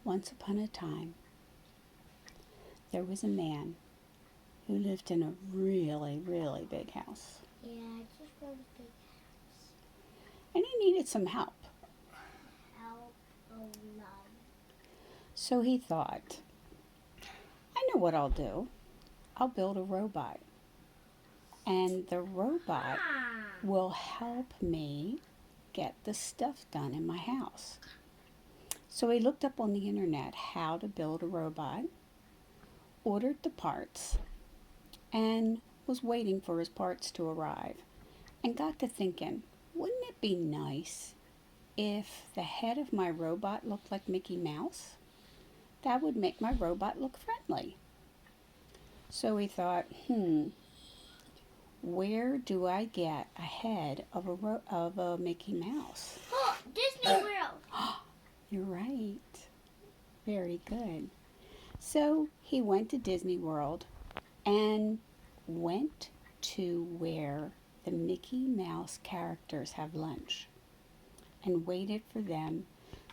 Once upon a time, there was a man who lived in a really, really big house. Yeah, I just wrote a big house. And he needed some help. Help a lot. So he thought, I know what I'll do. I'll build a robot. And the robot will help me get the stuff done in my house. So he looked up on the internet how to build a robot, ordered the parts, and was waiting for his parts to arrive, and got to thinking, wouldn't it be nice if the head of my robot looked like Mickey Mouse? That would make my robot look friendly. So he thought, where do I get a head of a Mickey Mouse? Oh, Disney World. You're right. Very good. So he went to Disney World and went to where the Mickey Mouse characters have lunch and waited for them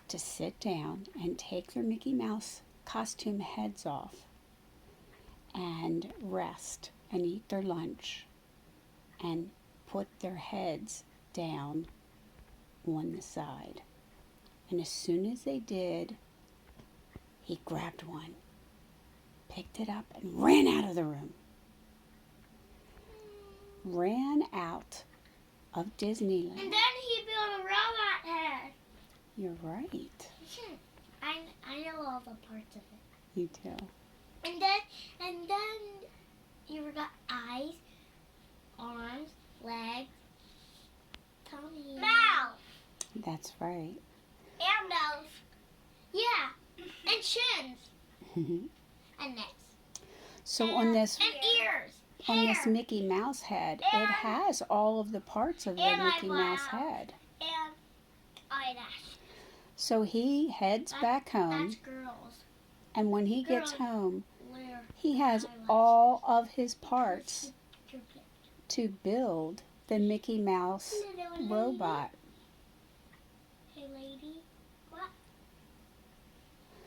to sit down and take their Mickey Mouse costume heads off and rest and eat their lunch and put their heads down on the side. And as soon as they did, he grabbed one, picked it up, and ran out of the room. Ran out of Disneyland. And then he built a robot head. You're right. I know all the parts of it. You do. And then you got eyes, arms, legs, tummy, mouth. That's right. And nose. Yeah. And chins. And necks. So and, on this and ears. on hair, this Mickey Mouse head, it has all of the parts of the Mickey Mouse head. And eyelash. So he heads back home. That's girls. And when he gets home, Wear he has eyelash. all of his parts to build the Mickey Mouse robot. Hey, lady. What?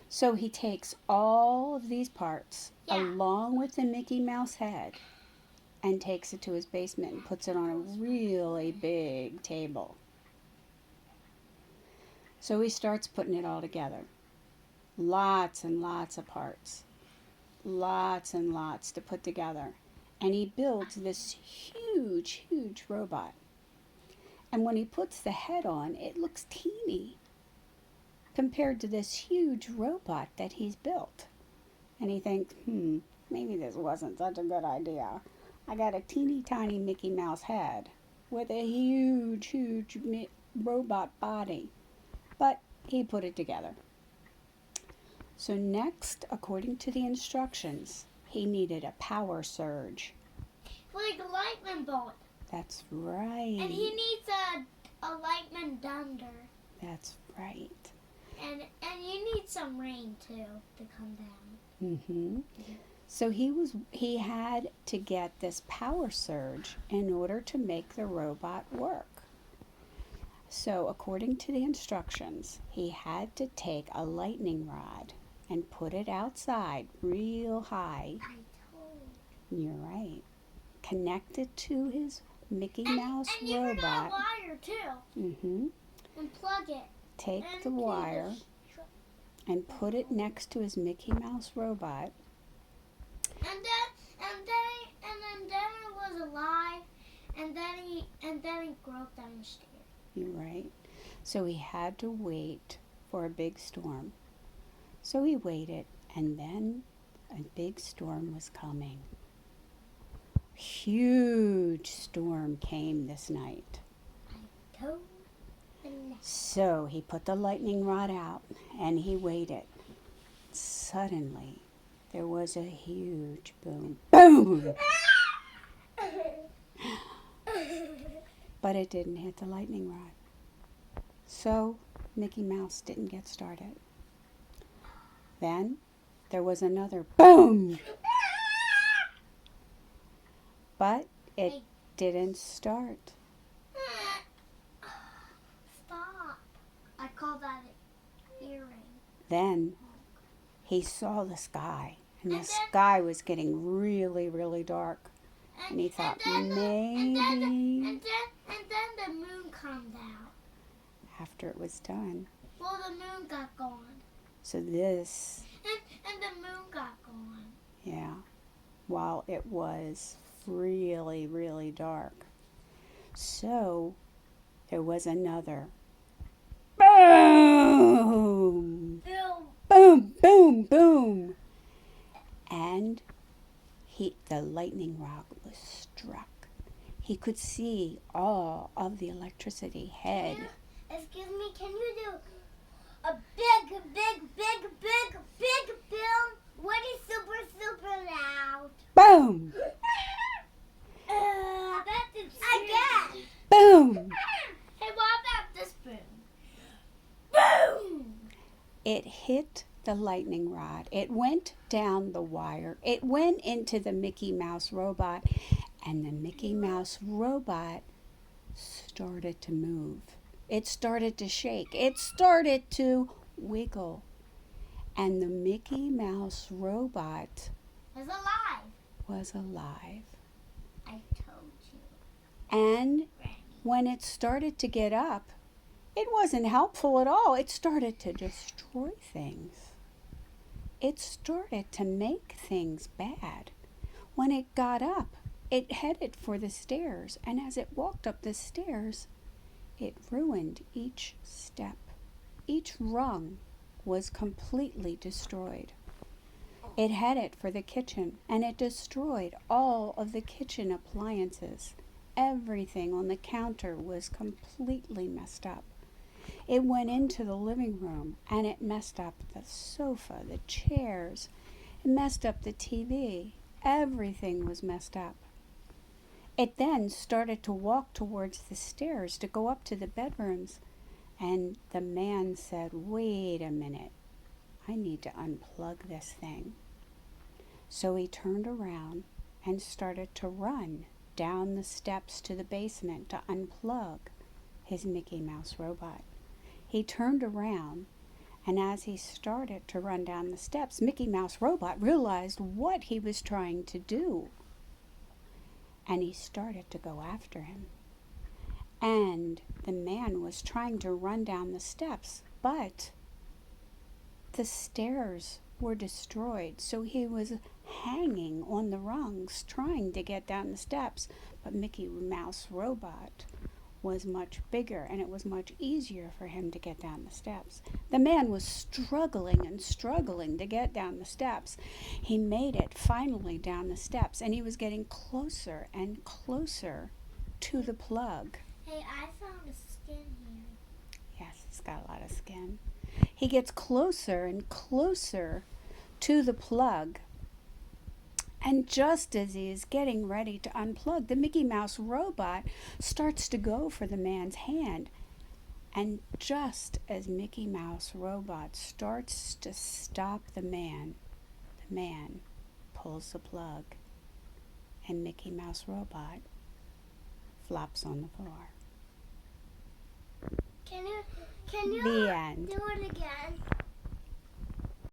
So he takes all of these parts along with the Mickey Mouse head and takes it to his basement and puts it on a really big table. So he starts putting it all together. Lots and lots of parts. Lots and lots to put together. And he builds this huge, huge robot. And when he puts the head on, it looks teeny compared to this huge robot that he's built. And he thinks, maybe this wasn't such a good idea. I got a teeny tiny Mickey Mouse head with a huge, huge robot body. But he put it together. So next, according to the instructions, he needed a power surge. Like a lightning bolt. That's right. And he needs a lightning thunder. That's right. And you need some rain too to come down. So he had to get this power surge in order to make the robot work. So according to the instructions, he had to take a lightning rod and put it outside real high. I told. You're right. Connect it to his Mickey Mouse and you robot. got a wire too. And plug it. Take the wire and put it next to his Mickey Mouse robot. And then it was alive. And then he broke downstairs. You're right. So he had to wait for a big storm. So he waited, and then a big storm was coming. Huge storm came this night. I told. So he put the lightning rod out, and he waited. Suddenly, there was a huge boom. Boom! But it didn't hit the lightning rod. So Mickey Mouse didn't get started. Then there was another boom. But it didn't start. Stop. I call that an earring. Then he saw the sky, and the And then- sky was getting really, really dark. And he thought, maybe And then the moon comes out. after it was done. Well, the moon got gone. So this, And the moon got gone. yeah, while it was really, really dark. So there was another boom, Bill. boom, boom, boom. And the lightning rod was struck. He could see all of the electricity head. Excuse me, can you do a big boom? What is super, super loud? Boom, Again. boom. Hey, what about this boom? Boom! It hit the lightning rod. It went down the wire. It went into the Mickey Mouse robot, and the Mickey Mouse robot started to move. It started to shake. It started to wiggle. And the Mickey Mouse robot It's alive. was alive. I told you. And Granny. when it started to get up, it wasn't helpful at all. It started to destroy things. It started to make things bad. When it got up, it headed for the stairs, and as it walked up the stairs, it ruined each step. Each rung was completely destroyed. It headed for the kitchen, and it destroyed all of the kitchen appliances. Everything on the counter was completely messed up. It went into the living room, and it messed up the sofa, the chairs. It messed up the TV. Everything was messed up. It then started to walk towards the stairs to go up to the bedrooms. And the man said, "Wait a minute. I need to unplug this thing." So he turned around and started to run down the steps to the basement to unplug his Mickey Mouse robot. He turned around, and as he started to run down the steps, Mickey Mouse robot realized what he was trying to do. And he started to go after him. And the man was trying to run down the steps, but the stairs were destroyed. So he was hanging on the rungs trying to get down the steps. But Mickey Mouse robot was much bigger, and it was much easier for him to get down the steps. The man was struggling and struggling to get down the steps. He made it finally down the steps, and he was getting closer and closer to the plug. Hey, I found a skin here. Yes, he's got a lot of skin. He gets closer and closer to the plug. And just as he is getting ready to unplug, the Mickey Mouse robot starts to go for the man's hand. And just as Mickey Mouse robot starts to stop the man pulls the plug. And Mickey Mouse robot flops on the floor. Can you The end. do it again?